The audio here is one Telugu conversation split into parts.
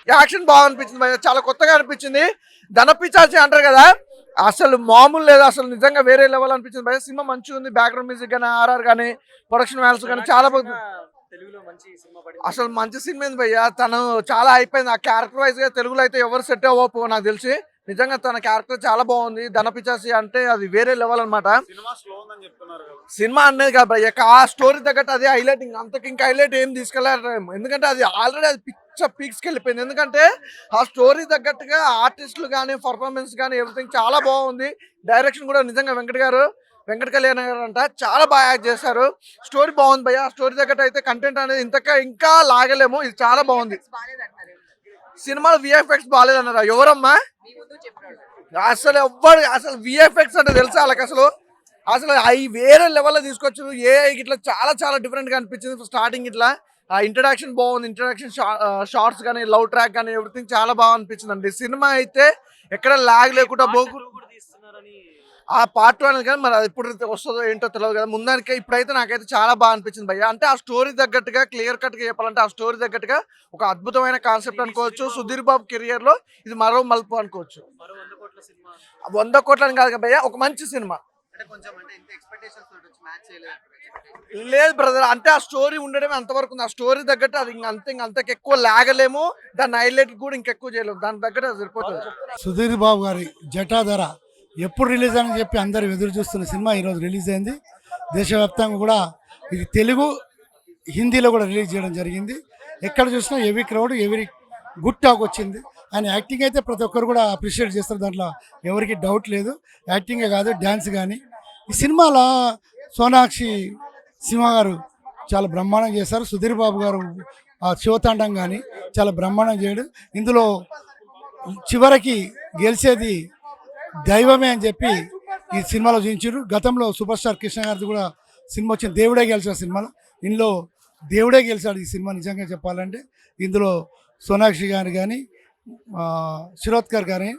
యాక్షన్ బాగా అనిపించింది భయ్య, చాలా కొత్తగా అనిపించింది. ధనపిచాచి అంటారు కదా, అసలు మామూలు లేదు, అసలు నిజంగా వేరే లెవెల్ అనిపించింది భయ్య. సినిమా మంచిగా ఉంది, బ్యాక్గ్రౌండ్ మ్యూజిక్ కానీ, ఆర్ఆర్ కానీ, ప్రొడక్షన్ వాల్యూస్ కానీ చాలా బాగుంది. అసలు మంచి సినిమా ఏంది భయ్య, తను చాలా అయిపోయింది. ఆ క్యారెక్టర్ వైజ్ గా తెలుగులో అయితే ఎవరు సెట్ అవ్వకపో నాకు తెలిసి. నిజంగా తన క్యారెక్టర్ చాలా బాగుంది. ధనపిచాసి అంటే అది వేరే లెవెల్ అనమాట. సినిమా అనేది కాదు భయ్య, ఆ స్టోరీ తగ్గట్టు అది హైలైటింగ్, అంతకు ఇంకా హైలైట్ ఏం తీసుకెళ్ళారు. ఎందుకంటే అది ఆల్రెడీ అది పీక్స్కి వెళ్ళిపోయింది. ఎందుకంటే ఆ స్టోరీ తగ్గట్టుగా ఆర్టిస్టులు కానీ, పర్ఫార్మెన్స్ కానీ, ఎవ్రీథింగ్ చాలా బాగుంది. డైరెక్షన్ కూడా నిజంగా వెంకట కళ్యాణ్ గారు అంట చాలా బాగా యాక్ట్ చేశారు. స్టోరీ బాగుంది భయ్య, ఆ స్టోరీ తగ్గట్టు అయితే కంటెంట్ అనేది ఇంకా లాగలేము. ఇది చాలా బాగుంది. సినిమాలో విఎఫ్ఎక్స్ బాగాలేదన్నారా? ఎవరమ్మా అసలు ఎవ్వరు, అసలు విఎఫ్ఎక్స్ అంటే తెలుసా వాళ్ళకి? అసలు అవి వేరే లెవెల్లో తీసుకొచ్చారు. ఇట్లా చాలా చాలా డిఫరెంట్ గా అనిపించింది. స్టార్టింగ్ ఇట్లా ఆ ఇంట్రడక్షన్ బాగుంది, ఇంట్రడక్షన్ షార్ట్స్ కానీ, లవ్ ట్రాక్ కానీ, ఎవ్రీథింగ్ చాలా బాగా అనిపించింది అండి. సినిమా అయితే ఎక్కడ లాగ్ లేకుండా ఆ పార్ట్ 1 కానీ మరి అది ఎప్పుడు వస్తుందో ఏంటో తెలియదు కదా. ముందానికే ఇప్పుడైతే నాకైతే చాలా బాగా అనిపించింది భయ్య. అంటే ఆ స్టోరీ తగ్గట్టుగా క్లియర్ కట్ గా చెప్పాలంటే ఆ స్టోరీ తగ్గట్టుగా ఒక అద్భుతమైన కాన్సెప్ట్ అనుకోవచ్చు. సుధీర్ బాబు కెరియర్ లో ఇది మరో మలుపు అనుకోవచ్చు. 100 కోట్లని కాదు భయ్య, ఒక మంచి సినిమా. లేదు బ్రదర్, అంటే ఆ స్టోరీ ఉండడమే అంతవరకు ఉంది. ఆ స్టోరీ తగ్గట్టు అది అంతకు ఎక్కువ లాగలేము, దాన్ని హైలైట్ కూడా ఇంకెక్కువ చేయలేము. దాని తగ్గట్టు అది సరిపోతుంది. సుధీర్ బాబు గారి జటాధర ఎప్పుడు రిలీజ్ అని చెప్పి అందరు ఎదురు చూస్తున్న సినిమా ఈరోజు రిలీజ్ అయింది. దేశవ్యాప్తంగా కూడా ఇది తెలుగు, హిందీలో కూడా రిలీజ్ చేయడం జరిగింది. ఎక్కడ చూసినా every crowd, every good talk వచ్చింది. ఆయన యాక్టింగ్ అయితే ప్రతి ఒక్కరు కూడా అప్రిషియేట్ చేస్తారు, దాంట్లో ఎవరికి డౌట్ లేదు. యాక్టింగే కాదు, డ్యాన్స్ కానీ. ఈ సినిమాలో సోనాక్షి సింహ గారు చాలా బ్రహ్మాండం చేశారు. సుధీర్ బాబు గారు ఆ శివతాండం కానీ చాలా బ్రహ్మాండం చేయడు. ఇందులో చివరికి గెలిచేది దైవమే అని చెప్పి ఈ సినిమాలో చూపించారు. గతంలో సూపర్ స్టార్ కృష్ణ గారిది కూడా సినిమా వచ్చింది, దేవుడే గెలిచిన సినిమాలో. ఇందులో దేవుడే గెలిచాడు ఈ సినిమా. నిజంగా చెప్పాలంటే ఇందులో సోనాక్షి గారు కానీ, శిరోద్కర్ కానీ,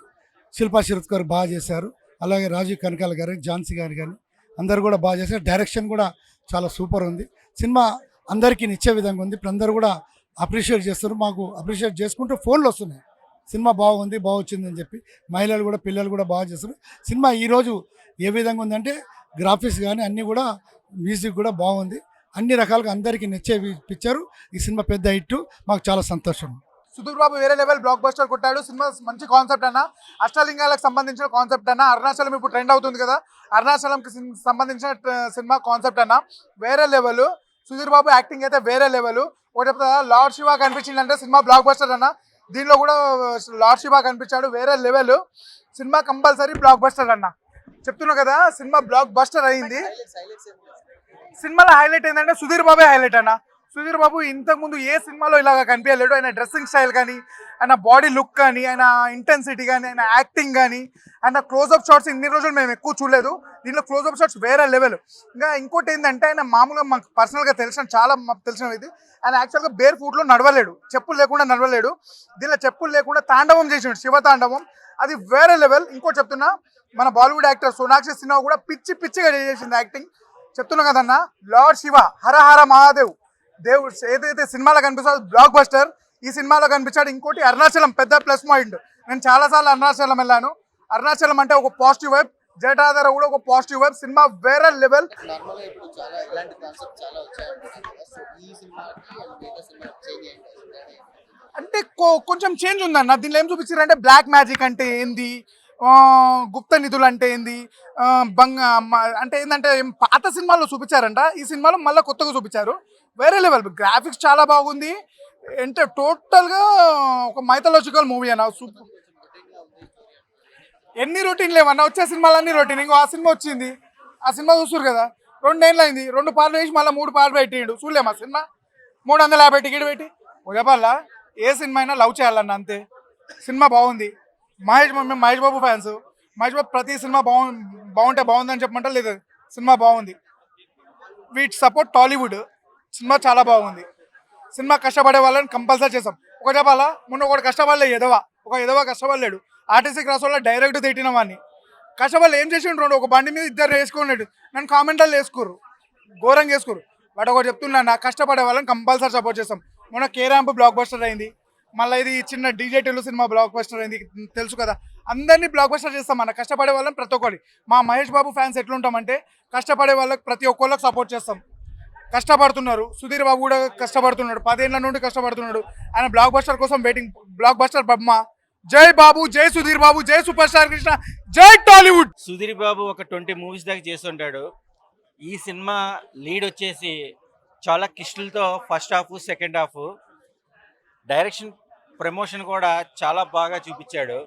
శిల్పా శిరోద్కర్ బాగా చేశారు. అలాగే రాజీవ్ కనకాల గారు, ఝాన్సీ గారు కానీ అందరు కూడా బాగా చేశారు. డైరెక్షన్ కూడా చాలా సూపర్ ఉంది. సినిమా అందరికీ నిచ్చే విధంగా ఉంది. ఇప్పుడు అందరూ కూడా అప్రిషియేట్ చేస్తారు. మాకు అప్రిషియేట్ చేసుకుంటూ ఫోన్లు వస్తున్నాయి, సినిమా బాగుంది, బాగా వచ్చిందని చెప్పి. మహిళలు కూడా, పిల్లలు కూడా బాగా చేస్తారు. సినిమా ఈరోజు ఏ విధంగా ఉందంటే గ్రాఫిక్స్ కానీ అన్నీ కూడా, మ్యూజిక్ కూడా బాగుంది. అన్ని రకాలుగా అందరికీ నచ్చే పిక్చరు. ఈ సినిమా పెద్ద హిట్, మాకు చాలా సంతోషం. సుధీర్ బాబు వేరే లెవెల్ బ్లాక్ బస్టర్ కొట్టాడు. సినిమా మంచి కాన్సెప్ట్ అన్న, అష్టలింగాలకు సంబంధించిన కాన్సెప్ట్ అన్న. అరుణాచలం ఇప్పుడు ట్రెండ్ అవుతుంది కదా, అరుణాచలంకి సంబంధించిన సినిమా కాన్సెప్ట్ అన్న వేరే లెవెల్. సుధీర్ బాబు యాక్టింగ్ అయితే వేరే లెవెల్. ఒకటి చెప్తా, లార్డ్ శివ కనిపించింది అంటే సినిమా బ్లాక్ బస్టర్ అన్న. దీనిలో కూడా లార్డ్ శివ కనిపించాడు, వేరే level. Cinema compulsory block buster అన్న, చెప్తున్నా కదా. సినిమా బ్లాక్ బస్టర్ అయింది. సినిమాలో హైలైట్ ఏంటంటే సుధీర్ బాబే హైలైట్ అన్న. సుధీర్ బాబు ఇంతకుముందు ఏ సినిమాలో ఇలాగ కనిపించలేడు. ఆయన డ్రెస్సింగ్ స్టైల్ కానీ, ఆయన బాడీ లుక్ కానీ, ఆయన ఇంటెన్సిటీ కానీ, ఆయన యాక్టింగ్ కానీ, ఆయన క్లోజ్అప్ షాట్స్ ఇన్ని రోజులు మేము ఎక్కువ చూడలేదు. దీనిలో క్లోజ్అప్ షాట్స్ వేరే లెవెల్. ఇంకా ఇంకోటి ఏంటంటే ఆయన మామూలుగా మాకు పర్సనల్గా చాలా తెలిసినది, ఆయన యాక్చువల్గా బేర్ ఫుట్లో నడవలేడు, చెప్పులు లేకుండా నడవలేడు. దీనిలో చెప్పులు లేకుండా తాండవం చేసాడు, శివ తాండవం, అది వేరే లెవెల్. ఇంకోటి చెప్తున్నా, మన బాలీవుడ్ యాక్టర్ సోనాక్షి సిన్హా కూడా పిచ్చిగా చేసింది యాక్టింగ్. చెప్తున్నా కదన్న, లార్డ్ శివ, హర హర మహాదేవ్, దేవుడు ఏదైతే సినిమాలో కనిపిస్తాడో బ్లాక్ బస్టర్ ఈ సినిమాలో కనిపించాడు. ఇంకోటి అరుణాచలం పెద్ద ప్లస్ పాయింట్. నేను చాలాసార్లు అరుణాచలం వెళ్ళాను. అరుణాచలం అంటే ఒక పాజిటివ్ వైబ్, జటాధర కూడా ఒక పాజిటివ్ వైబ్. సినిమా వేరే లెవెల్. అంటే కొంచెం చేంజ్ ఉందన్న. దీనిలో ఏం చూపించారంటే బ్లాక్ మ్యాజిక్ అంటే ఏంది, గుప్త నిధులు అంటే ఏంది, అంటే ఏంటంటే పాత సినిమాల్లో చూపించారంట, ఈ సినిమాలో మళ్ళీ కొత్తగా చూపించారు. వేరే లెవెల్. గ్రాఫిక్స్ చాలా బాగుంది. అంటే టోటల్గా ఒక మైథలాజికల్ మూవీ అన్న. సూపర్. ఎన్ని రొటీన్ లేవన్నా, వచ్చే సినిమాలన్నీ రొటీన్. ఇంకో ఆ సినిమా వచ్చింది, ఆ సినిమా చూస్తారు కదా, 2 ఏళ్ళు అయింది, 2 పార్లు వేసి మళ్ళీ 3 పార్లు పెట్టిండు. చూడలేము ఆ సినిమా. 350 టికెట్ పెట్టి చెప్పాలా, ఏ సినిమా అయినా లవ్ చేయాలన్న, అంతే. సినిమా బాగుంది. మేము మహేష్ బాబు ఫ్యాన్స్. మహేష్ బాబు ప్రతి సినిమా బాగుంటే బాగుందని చెప్పమంటారు, లేదు సినిమా బాగుంది. Wheat support Tollywood. సినిమా చాలా బాగుంది. సినిమా కష్టపడే వాళ్ళని కంపల్సరీ చేసాం. ఒక చెప్పాలా, మొన్న ఒకటి కష్టపడలే, ఎదవ కష్టపడలేడు. ఆర్టీసీ క్రాస్ వల్ల డైరెక్ట్ తిట్టిన వాడిని. కష్టపడలే ఏం చేసిండ్రు, ఒక బండి మీద 2 వేసుకున్నాడు. నన్ను కామెంట్లో వేసుకోరు, ఘోరంగా వేసుకోరు. బట్ ఒకటి చెప్తున్నా, నా కష్టపడే వాళ్ళని కంపల్సరీ సపోర్ట్ చేస్తాం. మొన్న కే ర్యాంప్ బ్లాక్ బస్టర్ అయింది. మళ్ళీ ఇది చిన్న DJ Tillu cinema block buster అయింది తెలుసు కదా. అందరినీ బ్లాక్ బస్టర్ చేస్తాం మన కష్టపడే వాళ్ళని ప్రతి ఒక్కరి. మా మహేష్ బాబు ఫ్యాన్స్ ఎట్లుంటామంటే కష్టపడే వాళ్ళకి ప్రతి ఒక్కళ్ళకి సపోర్ట్ చేస్తాం. కష్టపడుతున్నారు, సుధీర్ బాబు కూడా కష్టపడుతున్నాడు, 10 ఏళ్ల నుండి కష్టపడుతున్నాడు. ఆయన బ్లాక్ బస్టర్ కోసం వెయిటింగ్. బ్లాక్ బస్టర్ బొమ్మ. జై బాబు, జై సుధీర్ బాబు, జై సూపర్ స్టార్ కృష్ణ, జై టాలీవుడ్. సుధీర్ బాబు ఒక 20 మూవీస్ దాకా చేస్తుంటాడు. ఈ సినిమా లీడ్ వచ్చేసి చాలా కిష్టులతో first half second half direction promotion కూడా చాలా బాగా చూపించాడు.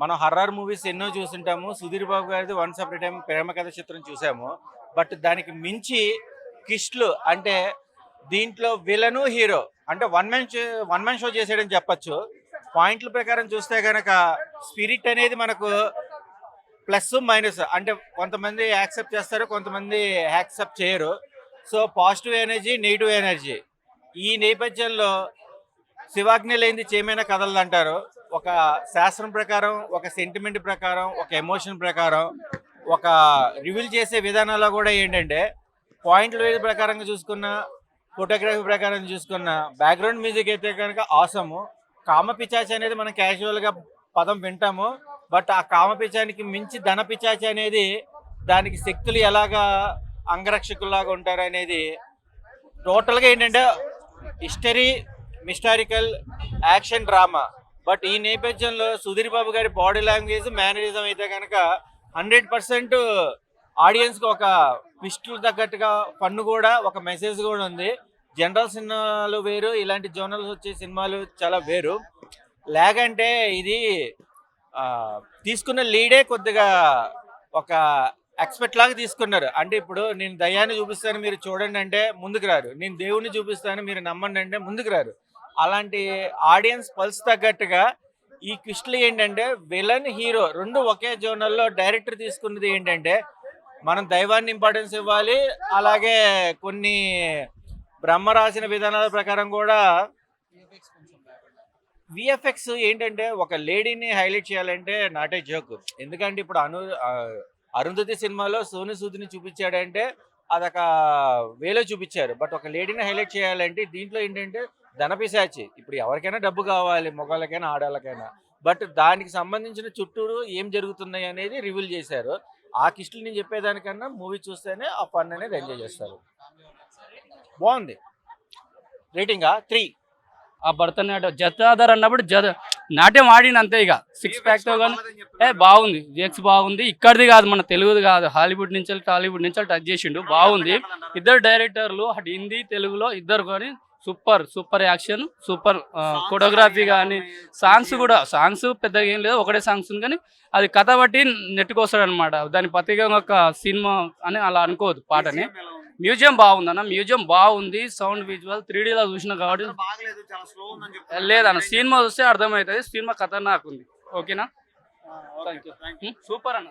మనం హర్రర్ మూవీస్ ఎన్నో చూస్తుంటాము. సుధీర్ బాబు గారిది వన్స్ అప్ టైం ప్రేమ కథ చిత్రం చూసాము. బట్ దానికి మించి కిష్లు అంటే దీంట్లో విలను హీరో అంటే వన్ మ్యాన్ షో చేసాడని చెప్పచ్చు. పాయింట్ల ప్రకారం చూస్తే కనుక స్పిరిట్ అనేది మనకు ప్లస్ మైనస్ అంటే కొంతమంది యాక్సెప్ట్ చేస్తారు, కొంతమంది యాక్సెప్ట్ చేయరు. So positive energy, negative energy. ఈ నేపథ్యంలో శివాజ్ఞ లేనిది చేమైన కథలు అంటారు. ఒక శాస్త్రం ప్రకారం, ఒక సెంటిమెంట్ ప్రకారం, ఒక ఎమోషన్ ప్రకారం, ఒక రివీల్ చేసే విధానాల్లో కూడా ఏంటంటే పాయింట్ల వేది ప్రకారంగా చూసుకున్న, ఫోటోగ్రఫీ ప్రకారం చూసుకున్న, బ్యాక్గ్రౌండ్ మ్యూజిక్ అయితే కనుక ఆసము. కామపిచాచి అనేది మనం క్యాజువల్గా పదం వింటాము. బట్ ఆ కామపిచానికి మించి ధన పిచాచి అనేది దానికి శక్తులు ఎలాగా అంగరక్షకుల్లాగా ఉంటారు అనేది టోటల్గా ఏంటంటే హిస్టరీ, మిస్టారికల్, యాక్షన్, డ్రామా. బట్ ఈ నేపథ్యంలో సుధీర్ బాబు గారి బాడీ లాంగ్వేజ్, మేనరిజం అయితే కనుక 100% ఆడియన్స్కి ఒక ట్విస్టులు తగ్గట్టుగా ఫన్ కూడా, ఒక మెసేజ్ కూడా ఉంది. జనరల్ సినిమాలు వేరు, ఇలాంటి జోనల్స్ వచ్చే సినిమాలు చాలా వేరు. లేకంటే ఇది తీసుకున్న లీడే కొద్దిగా ఒక ఎక్స్పెక్ట్ లాగా తీసుకున్నారు. అంటే ఇప్పుడు నేను దయ్యాన్ని చూపిస్తాను మీరు చూడండి అంటే ముందుకు రారు, నేను దేవుణ్ణి చూపిస్తాను మీరు నమ్మండి అంటే ముందుకు రారు. అలాంటి ఆడియన్స్ పల్స్ తగ్గట్టుగా ఈ క్విస్టులు ఏంటంటే విలన్, హీరో రెండు ఒకే జోనల్లో డైరెక్టర్ తీసుకున్నది ఏంటంటే మనం దైవాన్ని ఇంపార్టెన్స్ ఇవ్వాలి, అలాగే కొన్ని బ్రహ్మ రాసిన విధానాల ప్రకారం కూడా విఎఫ్ఎక్స్ ఏంటంటే ఒక లేడీని హైలైట్ చేయాలంటే నాట్ ఏ జోక్. ఎందుకంటే ఇప్పుడు అరుంధతి సినిమాలో సోను సూద్ని చూపించాడంటే అదొక వేలో చూపించారు. బట్ ఒక లేడీని హైలైట్ చేయాలంటే దీంట్లో ఏంటంటే ధనపిశాచి. ఇప్పుడు ఎవరికైనా డబ్బు కావాలి, మగవాళ్ళకైనా ఆడవాళ్ళకైనా. బట్ దానికి సంబంధించిన చుట్టూరు ఏం జరుగుతున్నాయి అనేది రివీల్ చేశారు. ఆ కిస్టులు నేను చెప్పేదానికన్నా మూవీ చూస్తేనే ఆ ఫన్ అనేది ఎంజాయ్ చేస్తారు. బాగుంది. రేటింగా 3. ఆ భరతనాట్యం జతాధర్ అన్నప్పుడు నాట్యం ఆడిన అంతే ఇక 6 ప్యాక్తో కానీ బాగుంది. జెక్స్ బాగుంది. ఇక్కడిది కాదు, మన తెలుగుది కాదు, హాలీవుడ్ నుంచి టాలీవుడ్ నుంచి టచ్ చేసిండు. బాగుంది. ఇద్దరు డైరెక్టర్లు అటు హిందీ తెలుగులో ఇద్దరు కానీ సూపర్ యాక్షన్, సూపర్ కొరియోగ్రఫీ కానీ సాంగ్స్ పెద్దగా ఏం లేదు, ఒకటే సాంగ్స్ ఉంది. కానీ అది కథ బట్టి నెట్టుకొస్తాడు అనమాట. దాని ప్రత్యేకంగా ఒక సినిమా అని అలా అనుకోవద్దు పాటని. మ్యూజియం బాగుంది అన్న, మ్యూజియం బాగుంది. సౌండ్ విజువల్ 3Dలో చూసిన కాబట్టి లేదన్న, సినిమా చూస్తే అర్థమవుతుంది. సినిమా ఖతర్నాక్ ఉంది. ఓకేనా, సూపర్ అన్న.